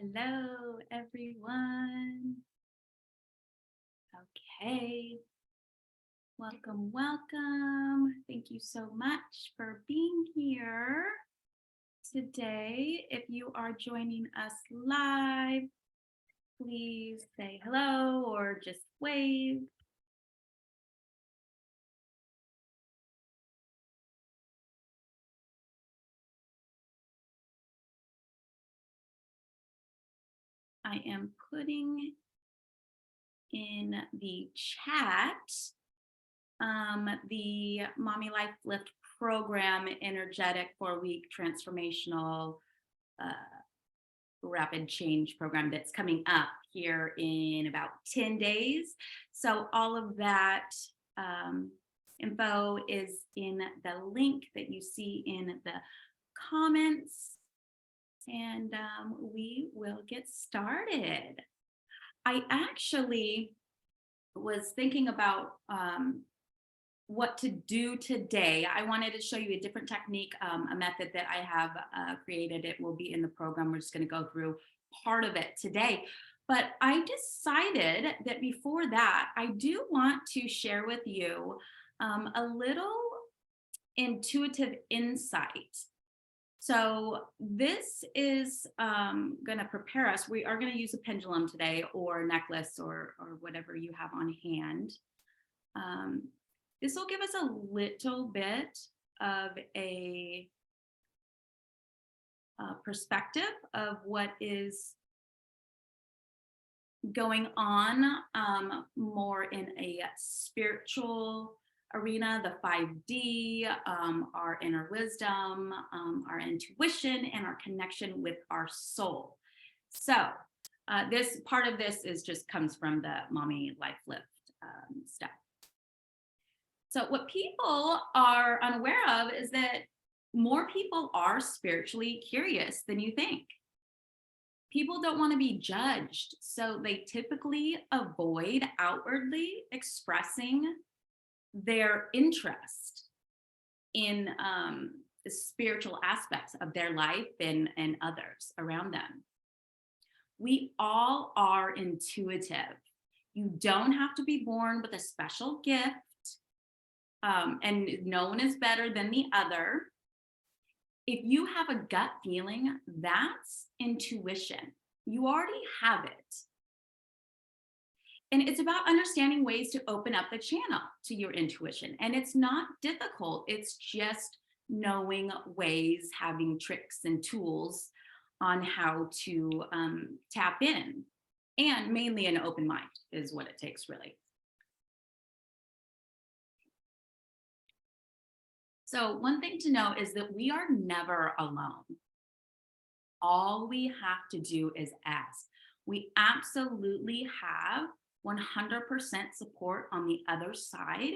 Hello, everyone. Okay, welcome. Thank you so much for being here today. If you are joining us live, please say hello or just wave. I am putting in the chat the Mommy Life Lift program, energetic 4-week transformational rapid change program that's coming up here in about 10 days. So all of that info is in the link that you see in the comments, and we will get started. I actually was thinking about what to do today. I wanted to show you a different technique, a method that I have created. It will be in the program. We're just going to go through part of it today. But I decided that before that, I do want to share with you a little intuitive insight. So this is going to prepare us. We are going to use a pendulum today, or a necklace, or whatever you have on hand. This will give us a little bit of a perspective of what is going on more in a spiritual arena, the 5D, our inner wisdom, our intuition, and our connection with our soul. So this part of this comes from the Mommy Life Lift stuff. So what people are unaware of is that more people are spiritually curious than you think. People don't want to be judged, so they typically avoid outwardly expressing their interest in the spiritual aspects of their life and others around them. We all are intuitive. You don't have to be born with a special gift. And no one is better than the other. If you have a gut feeling, that's intuition. You already have it. And it's about understanding ways to open up the channel to your intuition. And it's not difficult. It's just knowing ways, having tricks and tools on how to tap in. And mainly an open mind is what it takes, really. So one thing to know is that we are never alone. All we have to do is ask. We absolutely have 100% support on the other side.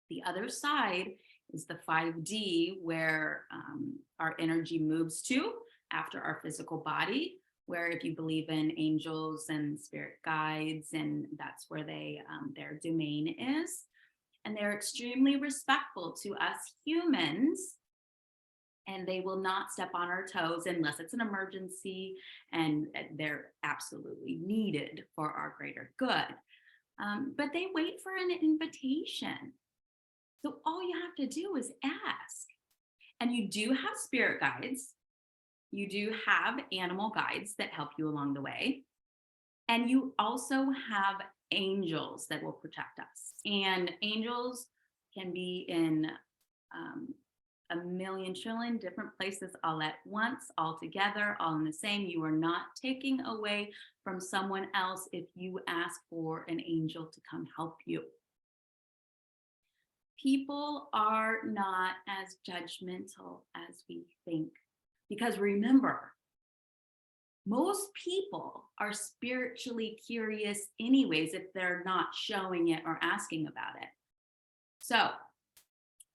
The other side is the 5D, where our energy moves to after our physical body, where if you believe in angels and spirit guides, and that's where their domain is. And they're extremely respectful to us humans, and they will not step on our toes unless it's an emergency, and they're absolutely needed for our greater good. But they wait for an invitation. So all you have to do is ask. And you do have spirit guides. You do have animal guides that help you along the way. And you also have angels that will protect us. And angels can be in a million trillion different places all at once, all together, all in the same. You are not taking away from someone else if you ask for an angel to come help you. People are not as judgmental as we think. Because remember, most people are spiritually curious anyways if they're not showing it or asking about it. So,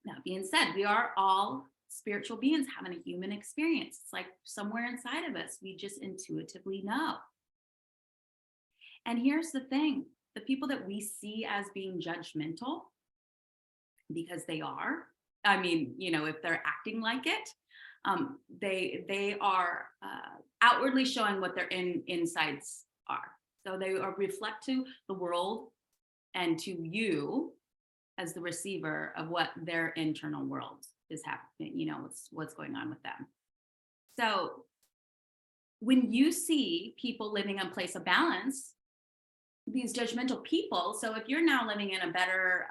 that being said, we are all spiritual beings having a human experience. It's like somewhere inside of us, we just intuitively know. And here's the thing, the people that we see as being judgmental, because they are, I mean, if they're acting like it, They are outwardly showing what their insides are. So they are reflect to the world and to you as the receiver of what their internal world is happening, what's going on with them. So when you see people living in a place of balance, these judgmental people, so if you're now living in a better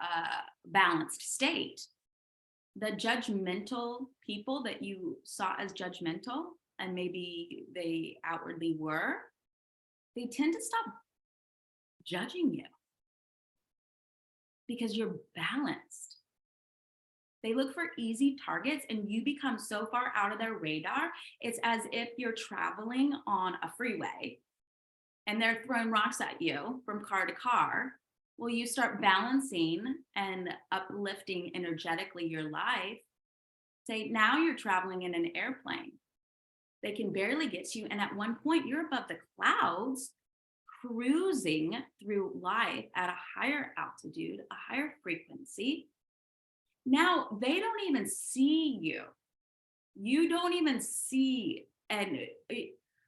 balanced state, the judgmental people that you saw as judgmental, and maybe they outwardly were, they tend to stop judging you because you're balanced. They look for easy targets and you become so far out of their radar. It's as if you're traveling on a freeway and they're throwing rocks at you from car to car. Well, you start balancing and uplifting energetically your life. Say, now you're traveling in an airplane. They can barely get to you. And at one point, you're above the clouds, cruising through life at a higher altitude, a higher frequency. Now they don't even see you. You don't even see. And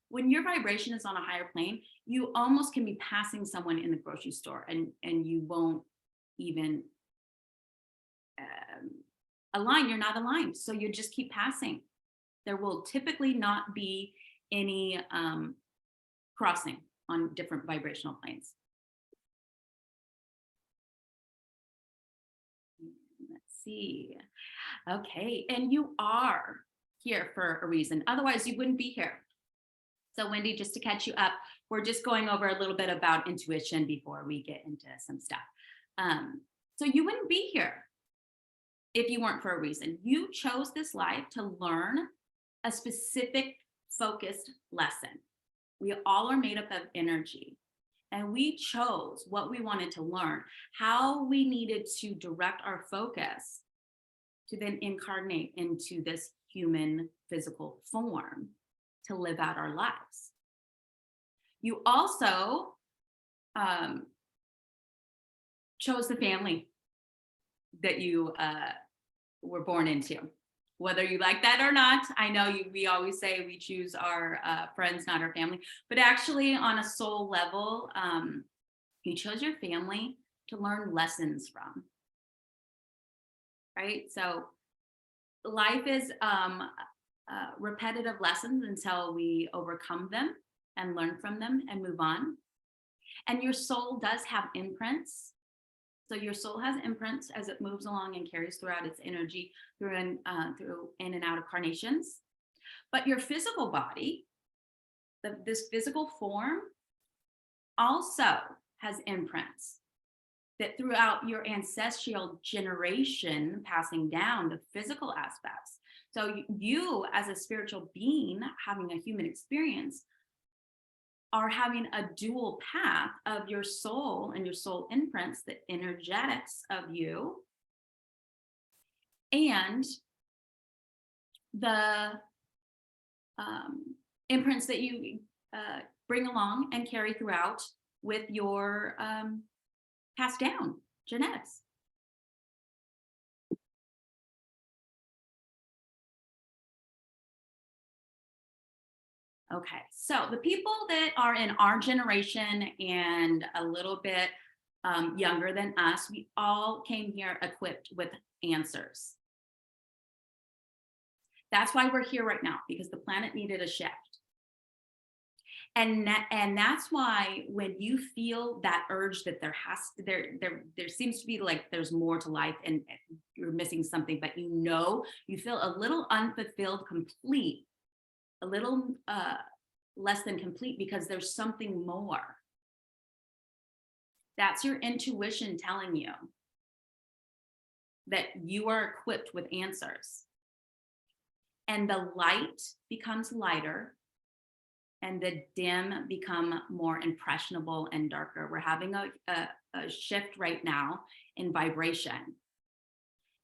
when your vibration is on a higher plane, you almost can be passing someone in the grocery store and you won't even align. You're not aligned. So you just keep passing. There will typically not be any crossing on different vibrational planes. Let's see. Okay. And you are here for a reason. Otherwise, you wouldn't be here. So Wendy, just to catch you up, we're just going over a little bit about intuition before we get into some stuff. So you wouldn't be here if you weren't for a reason. You chose this life to learn a specific focused lesson. We all are made up of energy. And we chose what we wanted to learn, how we needed to direct our focus to then incarnate into this human physical form to live out our lives. You also chose the family that you were born into. Whether you like that or not, I know we always say we choose our friends, not our family, but actually on a soul level, you chose your family to learn lessons from, right? So life is repetitive lessons until we overcome them and learn from them and move on. And your soul does have imprints. So your soul has imprints as it moves along and carries throughout its energy through in and out of carnations. But your physical body, this physical form, also has imprints that throughout your ancestral generation passing down the physical aspects. So you as a spiritual being having a human experience are having a dual path of your soul and your soul imprints, the energetics of you, and the imprints that you bring along and carry throughout with your passed down genetics. Okay, so the people that are in our generation and a little bit younger than us, we all came here equipped with answers. That's why we're here right now, because the planet needed a shift. And that's why when you feel that urge that there seems to be like there's more to life and you're missing something, but you feel a little unfulfilled, complete, a little less than complete because there's something more. That's your intuition telling you that you are equipped with answers. And the light becomes lighter and the dim become more impressionable and darker. We're having a shift right now in vibration.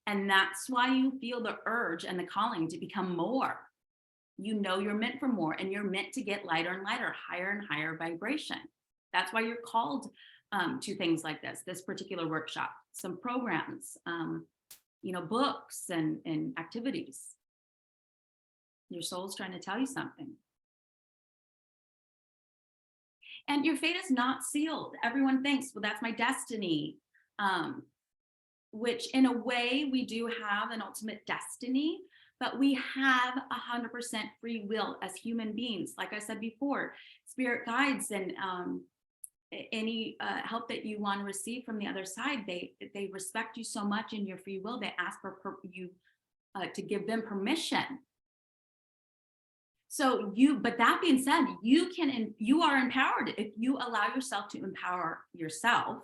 And that's why you feel the urge and the calling to become more. You know you're meant for more and you're meant to get lighter and lighter, higher and higher vibration. That's why you're called to things like this particular workshop, some programs, books and activities. Your soul's trying to tell you something. And your fate is not sealed. Everyone thinks, well, that's my destiny. Which in a way we do have an ultimate destiny, but we have 100% free will as human beings. Like I said before, spirit guides and any help that you want to receive from the other side, they respect you so much in your free will. They ask for you to give them permission. So but that being said, you are empowered if you allow yourself to empower yourself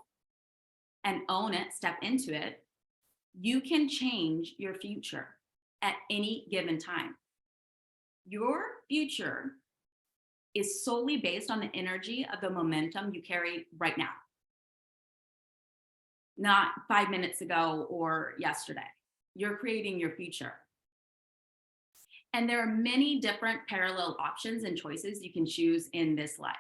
and own it, step into it. You can change your future at any given time. Your future is solely based on the energy of the momentum you carry right now, not 5 minutes ago or yesterday. You're creating your future. And there are many different parallel options and choices you can choose in this life.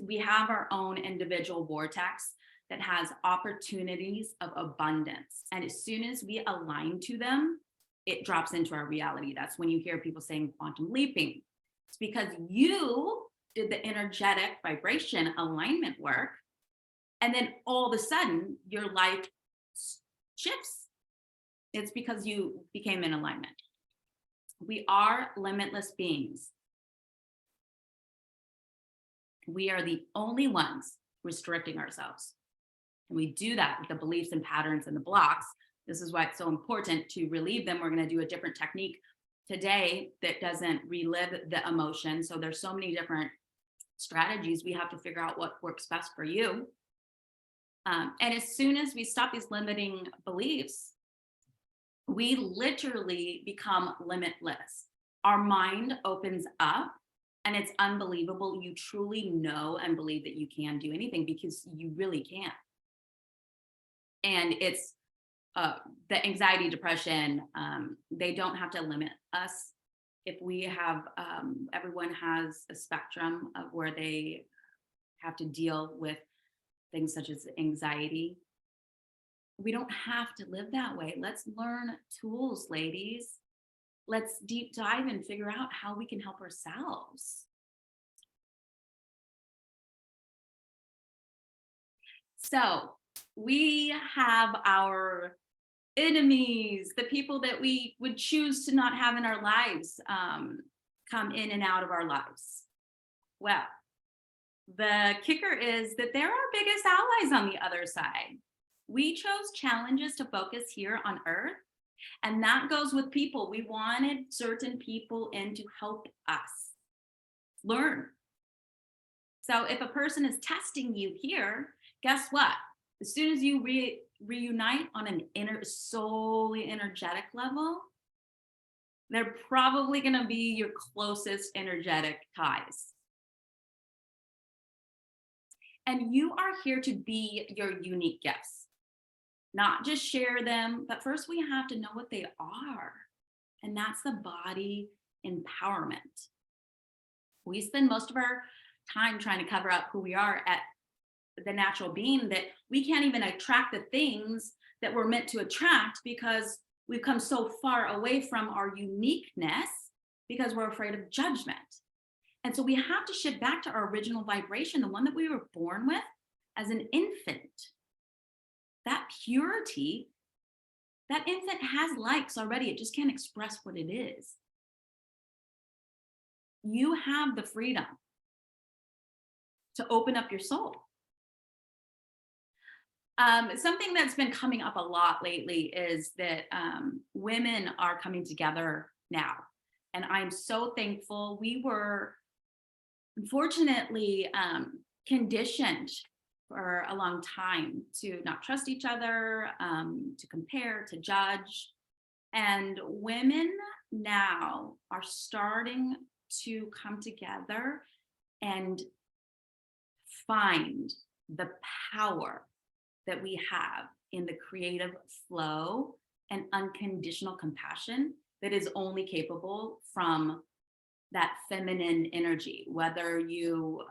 We have our own individual vortex that has opportunities of abundance. And as soon as we align to them, it drops into our reality. That's when you hear people saying quantum leaping. It's because you did the energetic vibration alignment work. And then all of a sudden, your life shifts. It's because you became in alignment. We are limitless beings. We are the only ones restricting ourselves. And we do that with the beliefs and patterns and the blocks. This is why it's so important to relieve them. We're going to do a different technique today that doesn't relive the emotion. So there's so many different strategies. We have to figure out what works best for you. And as soon as we stop these limiting beliefs, we literally become limitless. Our mind opens up and it's unbelievable. You truly know and believe that you can do anything because you really can. And it's the anxiety, depression, they don't have to limit us. If we have, everyone has a spectrum of where they have to deal with things such as anxiety. We don't have to live that way. Let's learn tools, ladies. Let's deep dive and figure out how we can help ourselves. So we have our enemies, the people that we would choose to not have in our lives, come in and out of our lives. Well, the kicker is that they're our biggest allies on the other side. We chose challenges to focus here on Earth, and that goes with people. We wanted certain people in to help us learn. So if a person is testing you here, guess what? As soon as you reunite on an solely energetic level, they're probably going to be your closest energetic ties. And you are here to be your unique gifts, not just share them, but first we have to know what they are. And that's the body empowerment. We spend most of our time trying to cover up who we are at the natural being, that we can't even attract the things that we're meant to attract because we've come so far away from our uniqueness because we're afraid of judgment. And so we have to shift back to our original vibration, the one that we were born with as an infant. That purity, that infant has likes already. It just can't express what it is. You have the freedom to open up your soul. Something that's been coming up a lot lately is that women are coming together now. And I'm so thankful. We were unfortunately conditioned for a long time to not trust each other, to compare, to judge. And women now are starting to come together and find the power that we have in the creative flow and unconditional compassion that is only capable from that feminine energy, whether you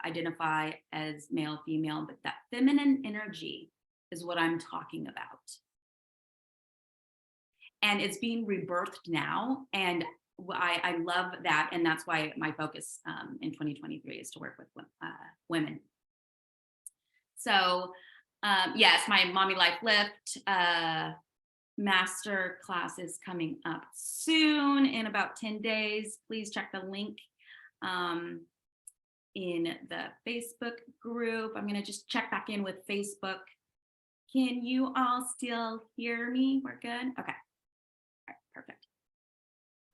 identify as male, female, but that feminine energy is what I'm talking about. and it's being rebirthed now. And I love that. And that's why my focus in 2023 is to work with women. So yes, my Mommy Life Lift master class is coming up soon in about 10 days. Please check the link in the Facebook group. I'm going to just check back in with Facebook. Can you all still hear me? We're good? Okay. All right, perfect.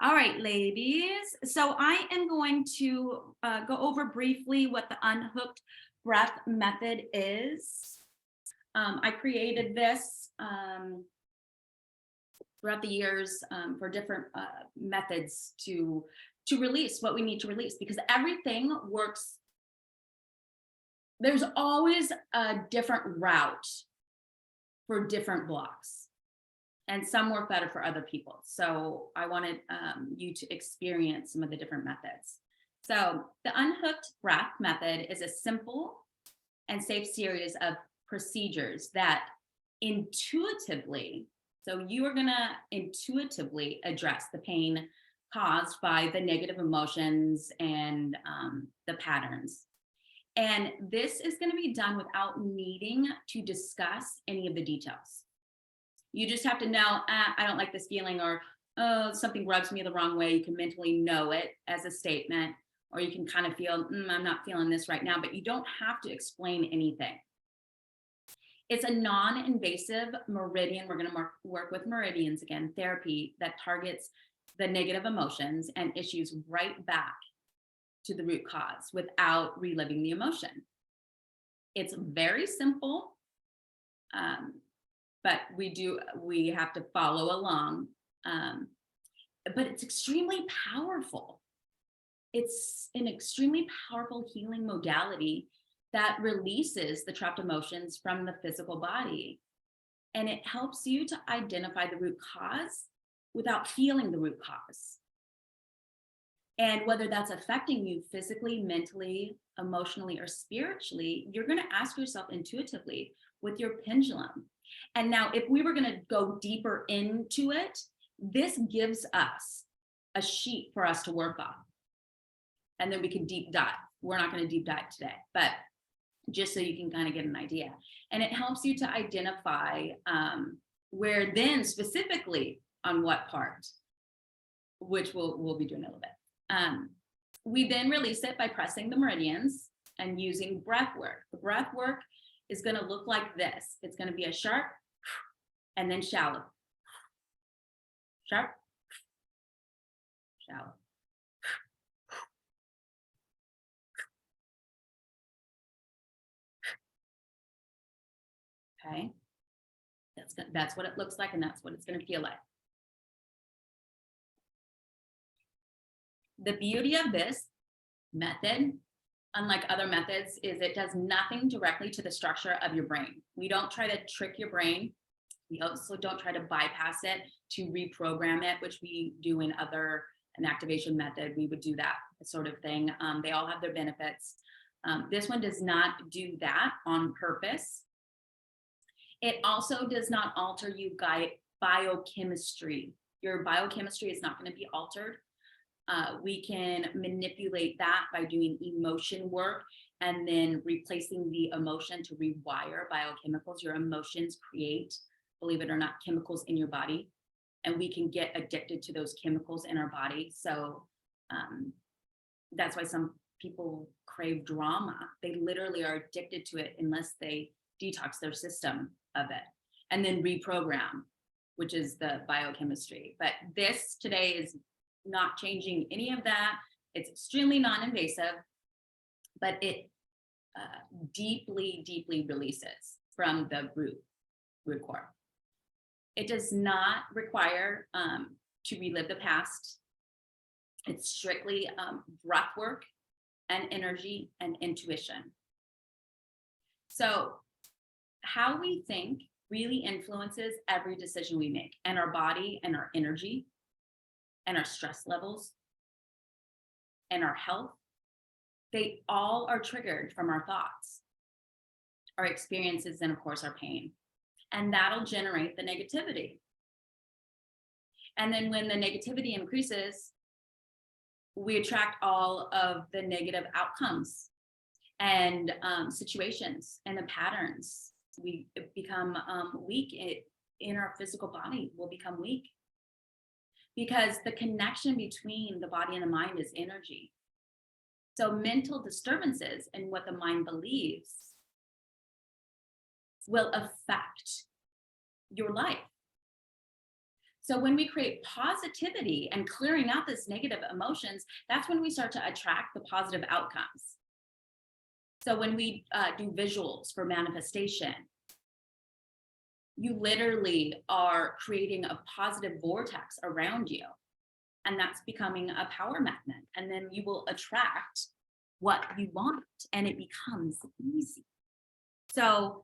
All right, ladies. So I am going to go over briefly what the unhooked breath method is. I created this throughout the years for different methods to release what we need to release, because everything works. There's always a different route for different blocks, and some work better for other people. So I wanted you to experience some of the different methods. So the unhooked breath method is a simple and safe series of procedures that intuitively, so you are gonna intuitively address the pain caused by the negative emotions and the patterns. And this is going to be done without needing to discuss any of the details. You just have to know, I don't like this feeling, or oh, something rubs me the wrong way. You can mentally know it as a statement, or you can kind of feel, I'm not feeling this right now, but you don't have to explain anything. It's a non-invasive meridian. We're going to work with meridians again, therapy that targets the negative emotions and issues right back to the root cause without reliving the emotion. It's very simple, but we have to follow along. But it's extremely powerful. It's an extremely powerful healing modality that releases the trapped emotions from the physical body. And it helps you to identify the root cause without feeling the root cause. And whether that's affecting you physically, mentally, emotionally, or spiritually, you're going to ask yourself intuitively with your pendulum. And now, if we were going to go deeper into it, this gives us a sheet for us to work on. And then we can deep dive. We're not going to deep dive today, but just so you can kind of get an idea. And it helps you to identify where then specifically on what part, which we'll be doing a little bit. We then release it by pressing the meridians and using breath work. The breath work is going to look like this. It's going to be a sharp and then shallow. Sharp, shallow. Okay. That's what it looks like, and that's what it's going to feel like. The beauty of this method, unlike other methods, is it does nothing directly to the structure of your brain. We don't try to trick your brain. We also don't try to bypass it to reprogram it, which we do in an activation method. We would do that sort of thing. They all have their benefits. This one does not do that on purpose. It also does not alter you biochemistry. Your biochemistry is not going to be altered. We can manipulate that by doing emotion work and then replacing the emotion to rewire biochemicals. Your emotions create, believe it or not, chemicals in your body, and we can get addicted to those chemicals in our body. So that's why some people crave drama. They literally are addicted to it unless they detox their system of it and then reprogram, which is the biochemistry. But this today is not changing any of that. It's extremely non-invasive, but it deeply, deeply releases from the root core. It does not require to relive the past. It's strictly breath work and energy and intuition. So how we think really influences every decision we make, and our body and our energy and our stress levels and our health. They all are triggered from our thoughts, our experiences, and of course our pain. And that'll generate the negativity. And then when the negativity increases, we attract all of the negative outcomes and situations and the patterns. We become weak in our physical body, will become weak, because the connection between the body and the mind is energy. So mental disturbances and what the mind believes will affect your life. So when we create positivity and clearing out this negative emotions, that's when we start to attract the positive outcomes. So when we do visuals for manifestation, you literally are creating a positive vortex around you, and that's becoming a power magnet. And then you will attract what you want, and it becomes easy. So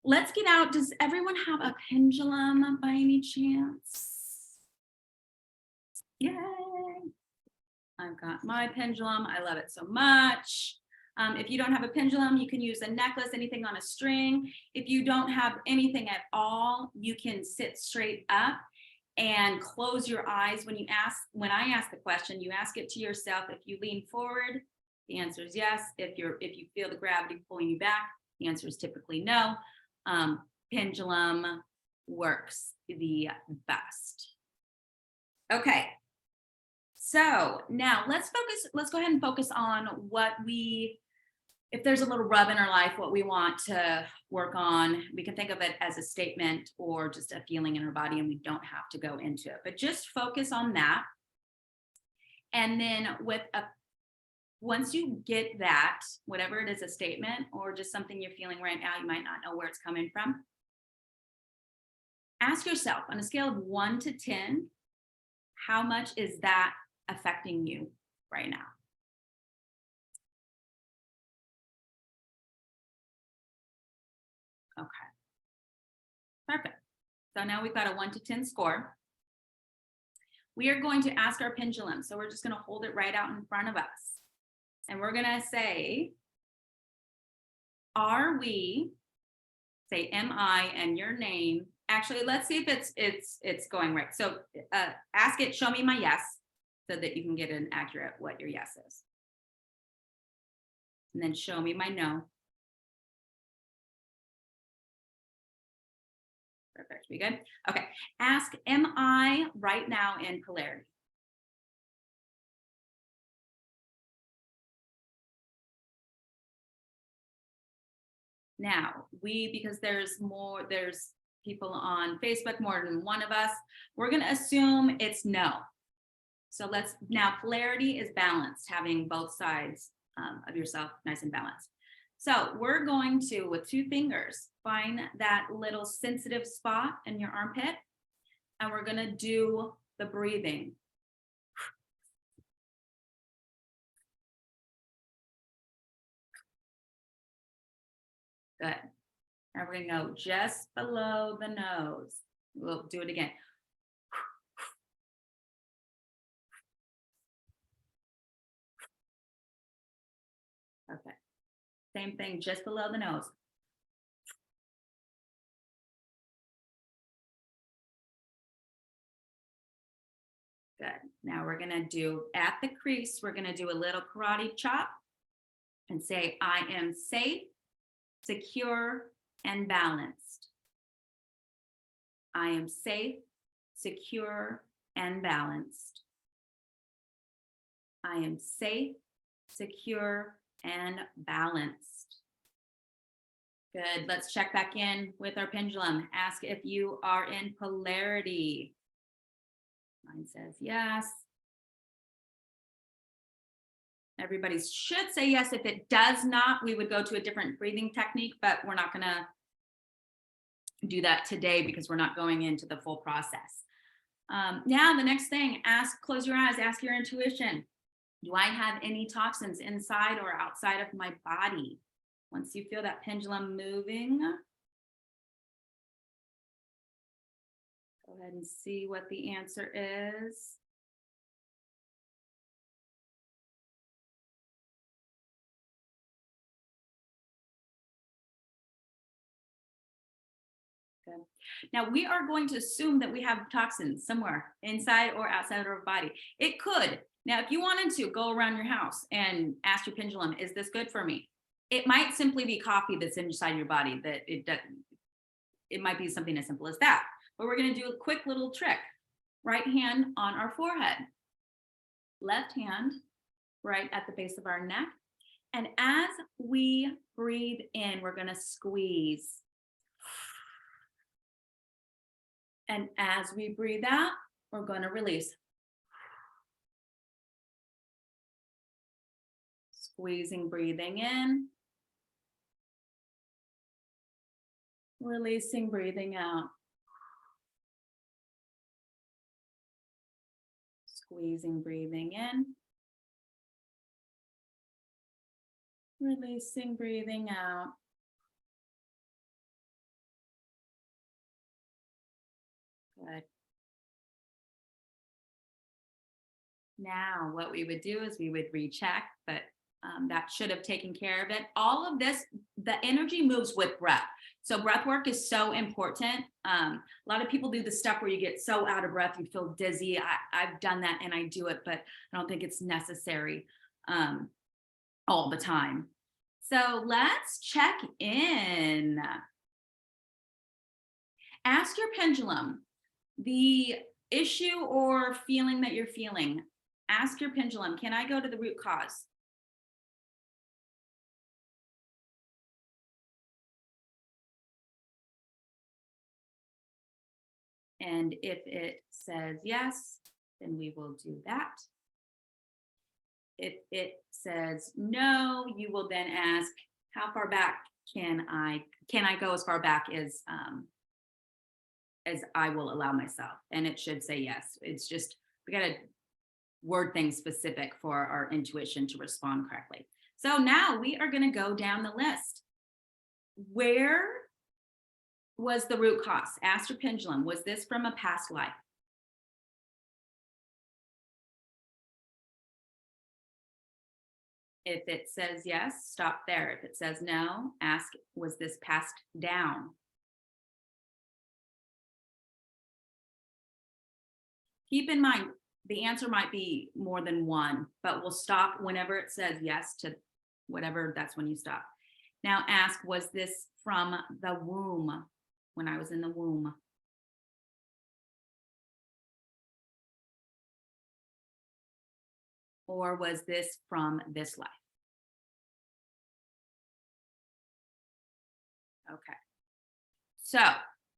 let's get out. Does everyone have a pendulum by any chance? Yay! I've got my pendulum. I love it so much. If you don't have a pendulum, you can use a necklace, anything on a string. If you don't have anything at all, you can sit straight up and close your eyes. When I ask the question, you ask it to yourself. If you lean forward, the answer is yes. If you feel the gravity pulling you back, the answer is typically no. Pendulum works the best. Okay. So now let's go ahead and focus on if there's a little rub in our life, what we want to work on. We can think of it as a statement or just a feeling in our body, and we don't have to go into it, but just focus on that. And then once you get that, whatever it is, a statement or just something you're feeling right now, you might not know where it's coming from. Ask yourself, on a scale of 1 to 10, how much is that affecting you right now? Okay, perfect. So now we've got a 1 to 10 score. We are going to ask our pendulum. So we're just going to hold it right out in front of us. And we're going to say, am I, and your name. Actually, let's see if it's going right. So ask it, show me my yes, so that you can get an accurate what your yes is. And then show me my no. Perfect. We good? Okay. Ask, am I right now in polarity? Now, because there's people on Facebook, more than one of us, we're going to assume it's no. So now polarity is balanced, having both sides of yourself nice and balanced. So we're going to, with 2 fingers, find that little sensitive spot in your armpit, and we're going to do the breathing. Good. Now we're going to go just below the nose. We'll do it again. Okay. Same thing, just below the nose. Good. Now we're going to do, at the crease, we're going to do a little karate chop and say, I am safe, secure, and balanced. I am safe, secure, and balanced. I am safe, secure, and balanced. Good. Let's check back in with our pendulum. Ask if you are in polarity. Mine says yes. Everybody should say yes. If it does not, we would go to a different breathing technique, but we're not going to do that today because we're not going into the full process. Now, the next thing, close your eyes, ask your intuition. Do I have any toxins inside or outside of my body? Once you feel that pendulum moving, go ahead and see what the answer is. Good. Now, we are going to assume that we have toxins somewhere inside or outside of our body. It could. Now, if you wanted to go around your house and ask your pendulum, is this good for me? It might simply be coffee that's inside your body that it doesn't. It might be something as simple as that. But we're going to do a quick little trick. Right hand on our forehead, left hand right at the base of our neck. And as we breathe in, we're going to squeeze. And as we breathe out, we're going to release. Squeezing, breathing in. Releasing, breathing out. Squeezing, breathing in. Releasing, breathing out. Good. Now, what we would do is we would recheck, but that should have taken care of it. All of this, the energy moves with breath. So breath work is so important. A lot of people do the stuff where you get so out of breath, you feel dizzy. I've done that and I do it, but I don't think it's necessary all the time. So let's check in. Ask your pendulum the issue or feeling that you're feeling. Ask your pendulum, can I go to the root cause? And if it says yes, then we will do that. If it says no, you will then ask, how far back can I go as far back as I will allow myself? And it should say yes. It's just, we got to word things specific for our intuition to respond correctly. So now we are going to go down the list. Where was the root cause? Ask your pendulum, was this from a past life? If it says yes, stop there. If it says no, ask, was this passed down? Keep in mind, the answer might be more than one, but we'll stop whenever it says yes to whatever, that's when you stop. Now ask, was this from the womb, when I was in the womb? Or was this from this life? Okay. So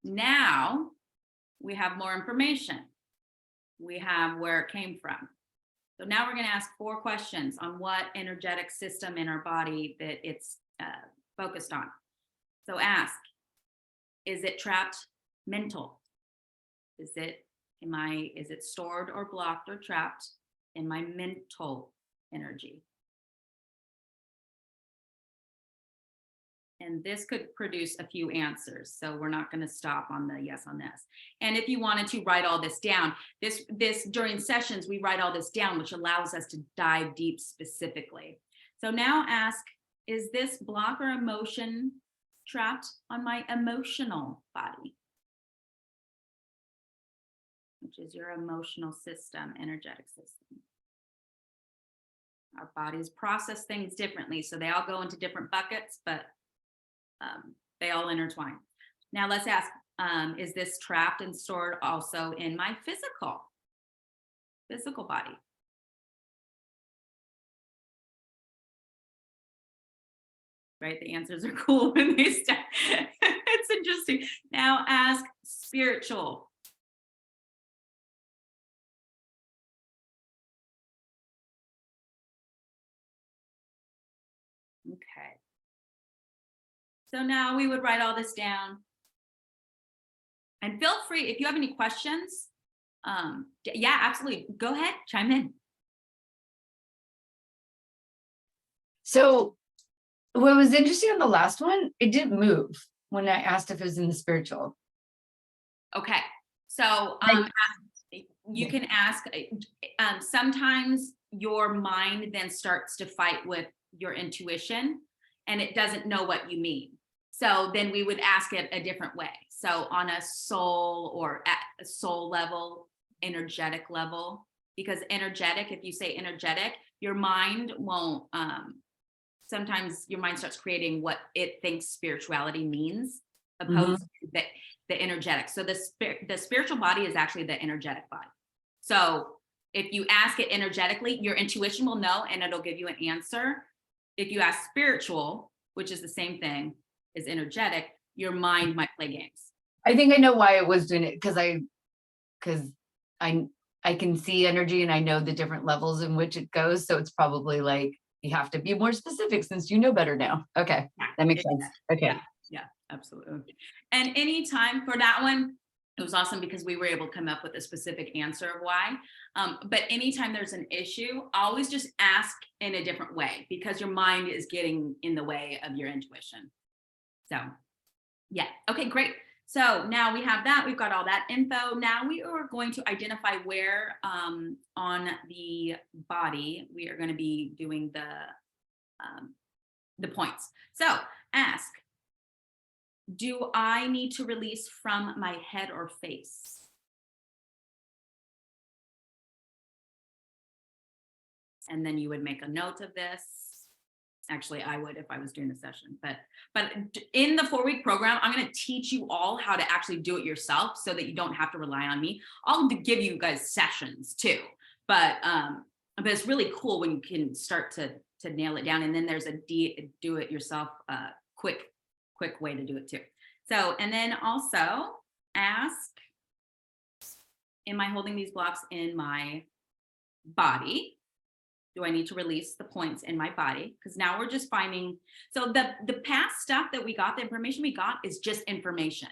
now we have more information. We have where it came from. So now we're going to ask 4 questions on what energetic system in our body that it's focused on. So ask, is it trapped mental? Is it stored or blocked or trapped in my mental energy? And this could produce a few answers. So we're not going to stop on the yes on this. And if you wanted to write all this down, this during sessions, we write all this down, which allows us to dive deep specifically. So now ask, is this block or emotion trapped on my emotional body? Which is your emotional system, energetic system. Our bodies process things differently, so they all go into different buckets, but they all intertwine. Now let's ask, is this trapped and stored also in my physical body? Right, the answers are cool when they start. It's interesting. Now ask spiritual. Okay. So now we would write all this down. And feel free, if you have any questions, yeah, absolutely. Go ahead, chime in. So what was interesting on the last one, it didn't move when I asked if it was in the spiritual. Okay. So you can ask, sometimes your mind then starts to fight with your intuition and it doesn't know what you mean. So then we would ask it a different way. So on a soul or at a soul level, energetic level, because energetic, if you say energetic, your mind won't, sometimes your mind starts creating what it thinks spirituality means, Mhm. opposed to the energetic. So the spiritual body is actually the energetic body. So if you ask it energetically, your intuition will know and it'll give you an answer. If you ask spiritual, which is the same thing as energetic, your mind might play games. I think I know why it was doing it, because I I can see energy and I know the different levels in which it goes. So it's probably like you have to be more specific since you know better now. Okay, Yeah, that makes sense. exactly. Okay. Yeah, yeah, absolutely. And anytime for that one, it was awesome because we were able to come up with a specific answer of why. But anytime there's an issue, always just ask in a different way because your mind is getting in the way of your intuition. So, yeah. Okay, great. So now we have that. We've got all that info. Now we are going to identify where on the body we are going to be doing the points. So ask, do I need to release from my head or face? And then you would make a note of this. Actually, I would if I was doing the session, but in the 4-week program, I'm going to teach you all how to actually do it yourself so that you don't have to rely on me. I'll give you guys sessions too, but it's really cool when you can start to nail it down. And then there's a do it yourself quick way to do it too. So, and then also ask, am I holding these blocks in my body? Do I need to release the points in my body? Because now we're just finding, so the past stuff that we got, the information we got is just information.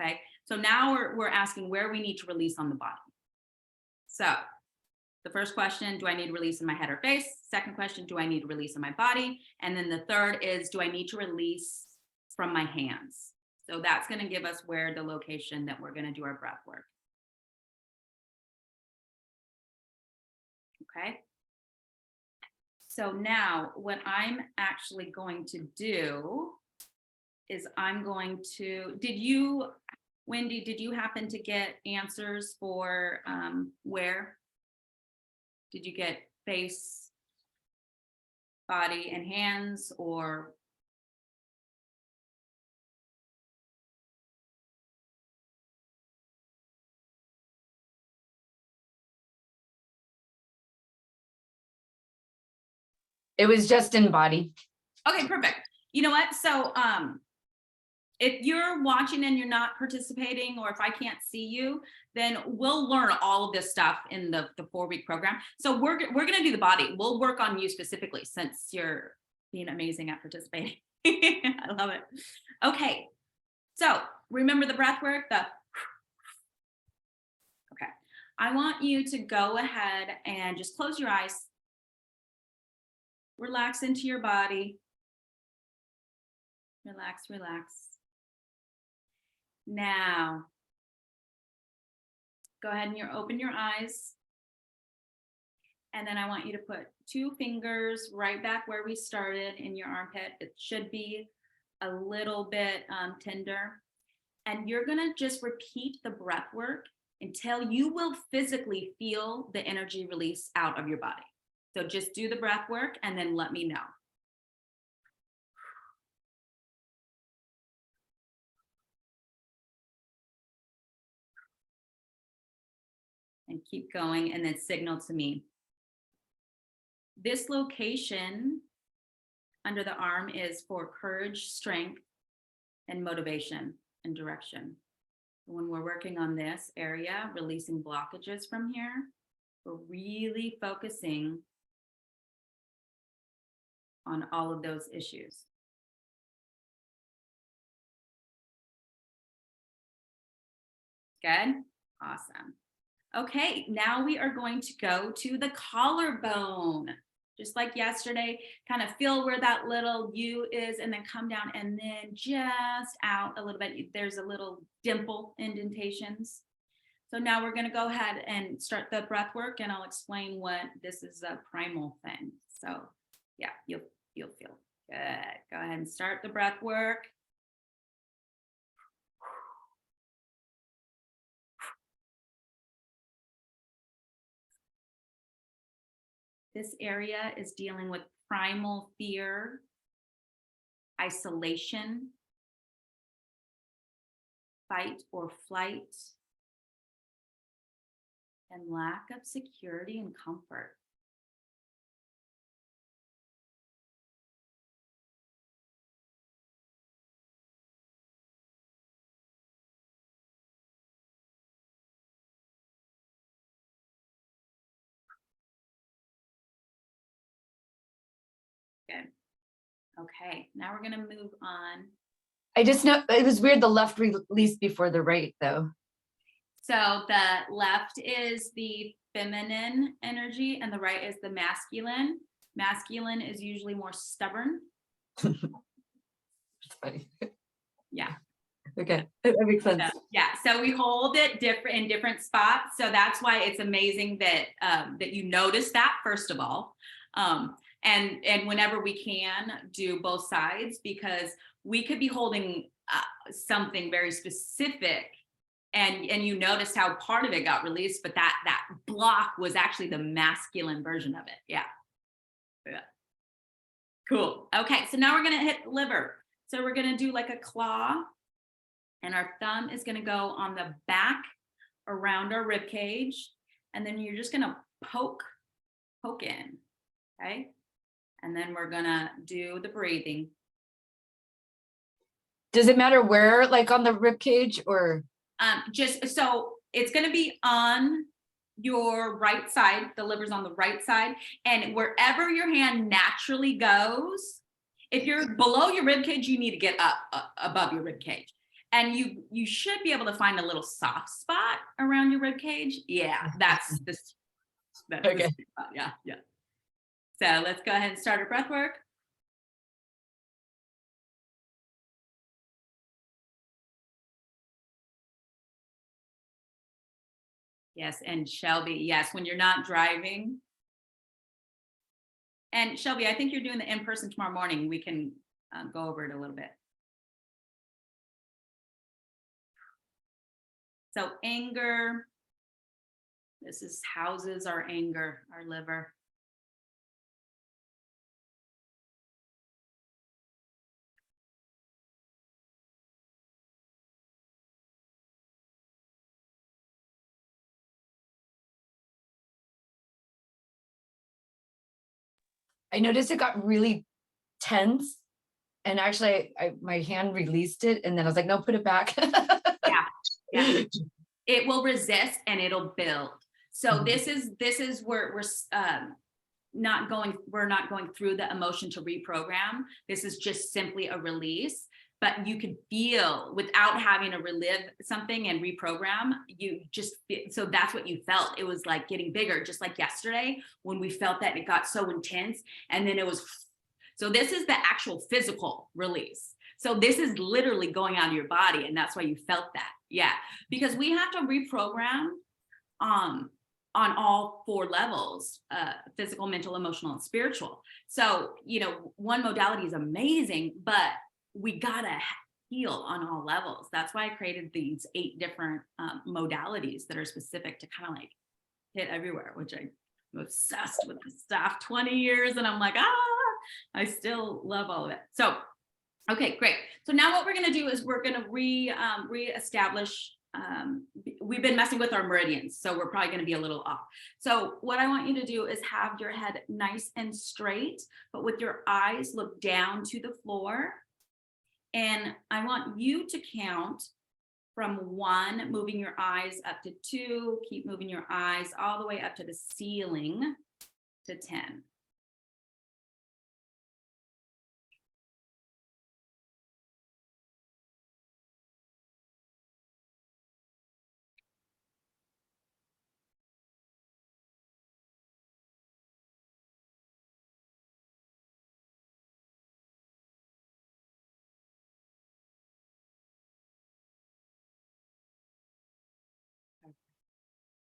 Okay. So now we're asking where we need to release on the body. So the first question, do I need to release in my head or face? Second question, do I need to release in my body? And then the third is, do I need to release from my hands? So that's going to give us where the location that we're going to do our breath work. Okay. So now what I'm actually going to do is I'm going to, Wendy, did you happen to get answers for where? Did you get face, body, and hands, or? It was just in body. Okay, perfect. You know what? So if you're watching and you're not participating, or if I can't see you, then we'll learn all of this stuff in the 4-week program. So we're going to do the body. We'll work on you specifically since you're being amazing at participating. I love it. Okay. So remember the breath work, okay. I want you to go ahead and just close your eyes. Relax into your body. Relax, relax. Now, go ahead and open your eyes. And then I want you to put 2 fingers right back where we started in your armpit. It should be a little bit tender. And you're going to just repeat the breath work until you will physically feel the energy release out of your body. So just do the breath work and then let me know. And keep going and then signal to me. This location under the arm is for courage, strength, and motivation and direction. When we're working on this area, releasing blockages from here, we're really focusing on all of those issues. Good? Awesome. Okay, now we are going to go to the collarbone. Just like yesterday, kind of feel where that little U is and then come down and then just out a little bit. There's a little dimple indentations. So now we're going to go ahead and start the breath work and I'll explain what this is a primal thing. So yeah, you'll feel good. Go ahead and start the breath work. This area is dealing with primal fear, isolation, fight or flight, and lack of security and comfort. Good. Okay, now we're going to move on. I just know it was weird. The left released before the right, though. So the left is the feminine energy and the right is the masculine. Masculine is usually more stubborn. It's funny. Yeah. Okay, that makes sense. Yeah. So we hold it different in different spots. So that's why it's amazing that that you notice that, first of all. And whenever we can do both sides, because we could be holding something very specific, and you noticed how part of it got released, but that block was actually the masculine version of it. Yeah. Cool. Okay, so now we're gonna hit liver. So we're gonna do like a claw, and our thumb is gonna go on the back around our rib cage, and then you're just gonna poke in, okay? And then we're gonna do the breathing. Does it matter where, like on the rib cage, or? Just so it's gonna be on your right side, the liver's on the right side, and wherever your hand naturally goes, if you're below your rib cage, you need to get up above your rib cage. And you should be able to find a little soft spot around your rib cage. Yeah, that's this. Okay. Yeah. So let's go ahead and start our breath work. Yes, and Shelby, yes, when you're not driving. And Shelby, I think you're doing the in-person tomorrow morning. We can go over it a little bit. So anger, this houses our anger, our liver. I noticed it got really tense, and actually my hand released it, and then I was like, no, put it back. Yeah. It will resist and it'll build. So this is where we're not going through the emotion to reprogram. This is just simply a release. But you could feel, without having to relive something and reprogram, you just feel, so that's what you felt. It was like getting bigger, just like yesterday when we felt that it got so intense, and then it was. So this is the actual physical release. So this is literally going out of your body, and that's why you felt that. Yeah, because we have to reprogram on all four levels: physical, mental, emotional, and spiritual. So, one modality is amazing, but we gotta heal on all levels. That's why I created these 8 different modalities that are specific to kind of like hit everywhere, which I'm obsessed with this stuff. 20 years, and I'm like, I still love all of it. So, okay, great. So now what we're gonna do is we're gonna reestablish. We've been messing with our meridians, so we're probably gonna be a little off. So what I want you to do is have your head nice and straight, but with your eyes look down to the floor. And I want you to count from 1, moving your eyes up to 2, keep moving your eyes all the way up to the ceiling to 10.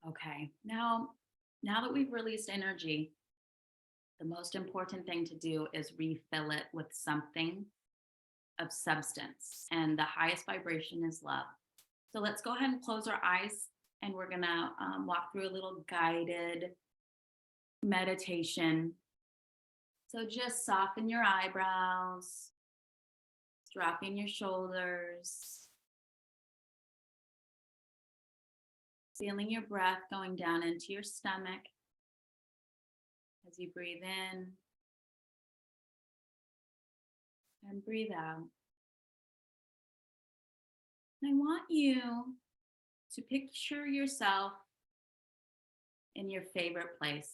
Okay, now that we've released energy, the most important thing to do is refill it with something of substance. And the highest vibration is love. So let's go ahead and close our eyes, and we're gonna walk through a little guided meditation. So just soften your eyebrows, dropping your shoulders, feeling your breath going down into your stomach as you breathe in and breathe out. And I want you to picture yourself in your favorite place.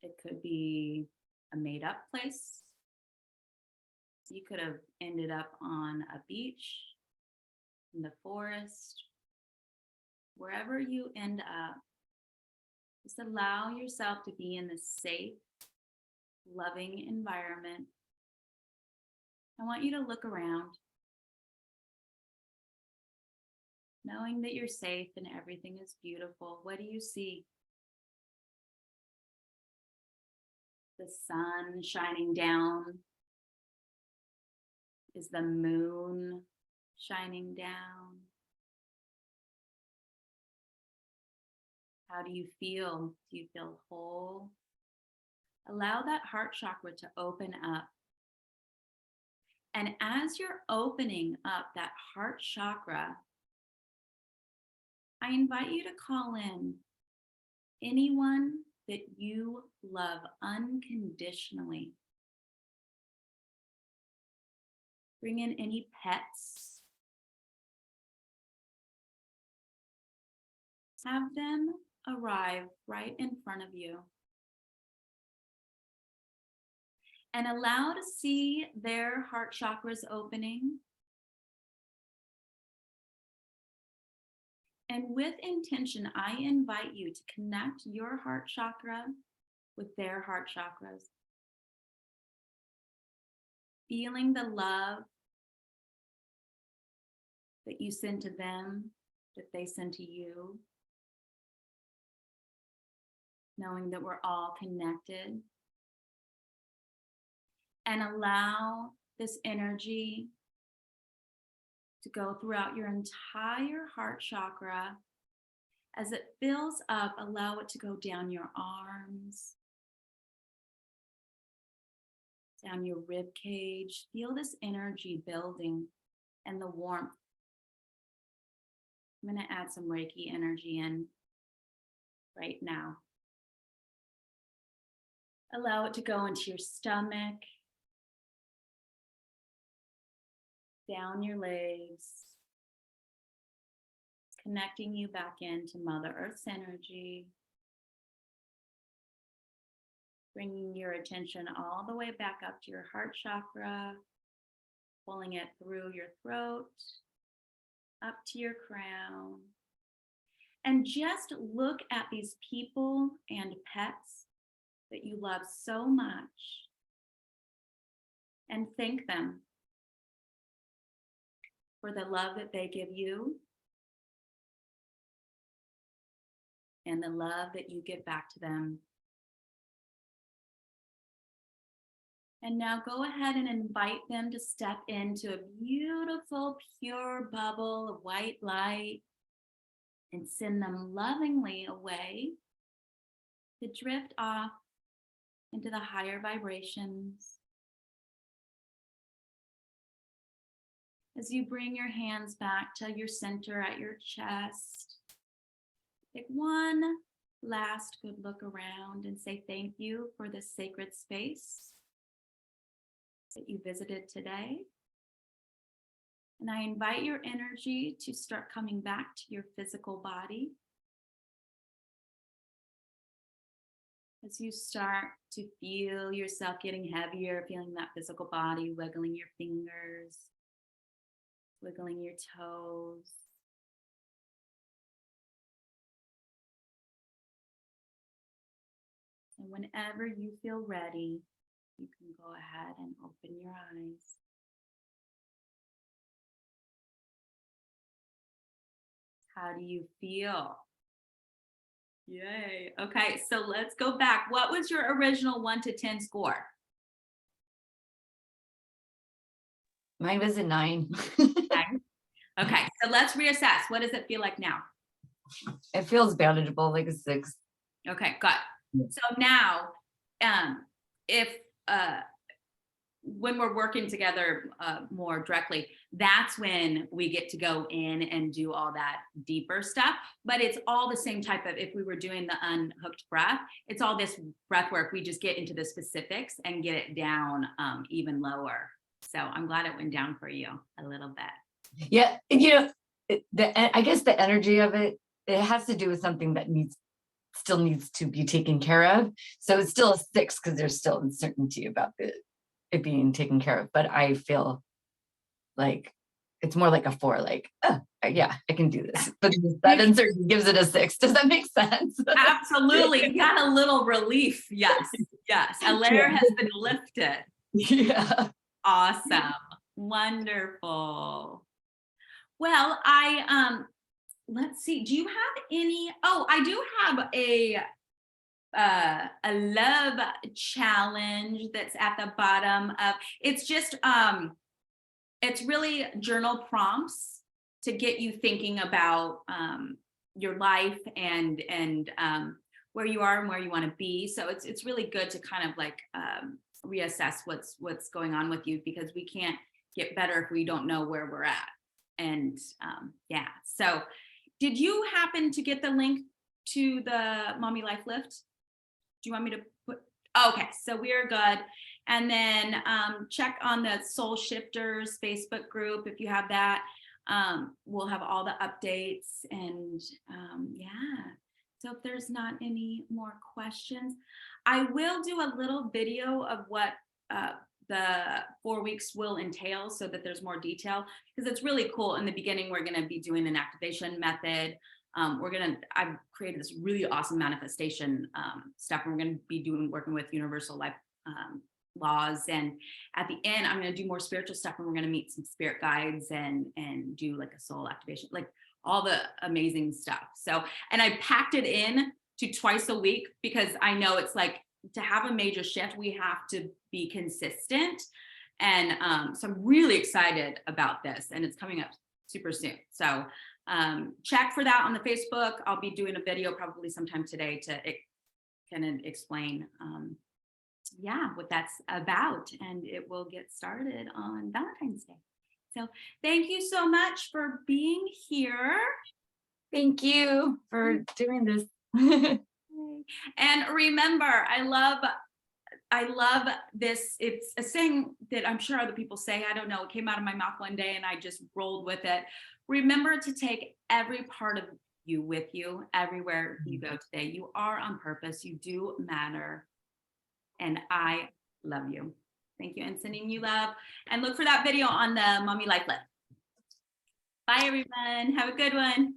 It could be a made-up place. You could have ended up on a beach, in the forest, wherever you end up. Just allow yourself to be in this safe, loving environment. I want you to look around, knowing that you're safe and everything is beautiful. What do you see? The sun shining down. Is the moon shining down? How do you feel? Do you feel whole? Allow that heart chakra to open up. And as you're opening up that heart chakra, I invite you to call in anyone that you love unconditionally. Bring in any pets. Have them arrive right in front of you. And allow to see their heart chakras opening. And with intention, I invite you to connect your heart chakra with their heart chakras. Feeling the love that you send to them, that they send to you. Knowing that we're all connected. And allow this energy to go throughout your entire heart chakra. As it fills up, allow it to go down your arms, down your rib cage. Feel this energy building and the warmth. I'm going to add some Reiki energy in right now. Allow it to go into your stomach, down your legs, connecting you back into Mother Earth's energy, bringing your attention all the way back up to your heart chakra, pulling it through your throat, up to your crown. And just look at these people and pets that you love so much and thank them for the love that they give you and the love that you give back to them. And now go ahead and invite them to step into a beautiful, pure bubble of white light and send them lovingly away to drift off into the higher vibrations. As you bring your hands back to your center at your chest, take one last good look around and say thank you for this sacred space that you visited today. And I invite your energy to start coming back to your physical body. As you start to feel yourself getting heavier, feeling that physical body, wiggling your fingers, wiggling your toes. And whenever you feel ready, you can go ahead and open your eyes. How do you feel? Yay. Okay, so let's go back. What was your original 1 to 10 score? Mine was a 9. Okay, so let's reassess. What does it feel like now? It feels manageable, like a 6. Okay, good. Yeah. So now, if when we're working together more directly, that's when we get to go in and do all that deeper stuff. But it's all the same type of, if we were doing the unhooked breath, it's all this breath work. We just get into the specifics and get it down even lower. So I'm glad it went down for you a little bit. Yeah, I guess the energy of it, it has to do with something that still needs to be taken care of. So it's still a 6 because there's still uncertainty about it being taken care of. But I feel like it's more like a 4, like, oh, yeah, I can do this. But that uncertainty gives it a 6. Does that make sense? Absolutely. You got a little relief. Yes. Yes. A layer has been lifted. Yeah. Awesome. Wonderful. Well, let's see. Do you have any? Oh, I do have a love challenge that's at the bottom of, it's just it's really journal prompts to get you thinking about your life and where you are and where you want to be. So it's really good to kind of like reassess what's going on with you, because we can't get better if we don't know where we're at. And yeah, so did you happen to get the link to the Mommy Life Lift? Do you want me to put? Okay, so we are good. And then check on the Soul Shifters Facebook group if you have that. We'll have all the updates, and yeah. So if there's not any more questions, I will do a little video of what the 4 weeks will entail, so that there's more detail, because it's really cool. In the beginning, we're going to be doing an activation method. I've created this really awesome manifestation stuff, and we're going to be working with universal life laws. And at the end, I'm going to do more spiritual stuff, and we're going to meet some spirit guides and do like a soul activation, like all the amazing stuff. So, and I packed it in to twice a week, because I know it's like, to have a major shift, we have to be consistent. And so I'm really excited about this, and it's coming up super soon. So check for that on the Facebook. I'll be doing a video probably sometime today to kind of explain yeah, what that's about, and it will get started on Valentine's Day. So thank you so much for being here. Thank you for doing this. And remember, I love this. It's a saying that I'm sure other people say. I don't know. It came out of my mouth one day and I just rolled with it. Remember to take every part of you with you everywhere you go today. You are on purpose. You do matter. And I love you. Thank you. And sending you love. And look for that video on the Mommy Life Lift. Bye, everyone. Have a good one.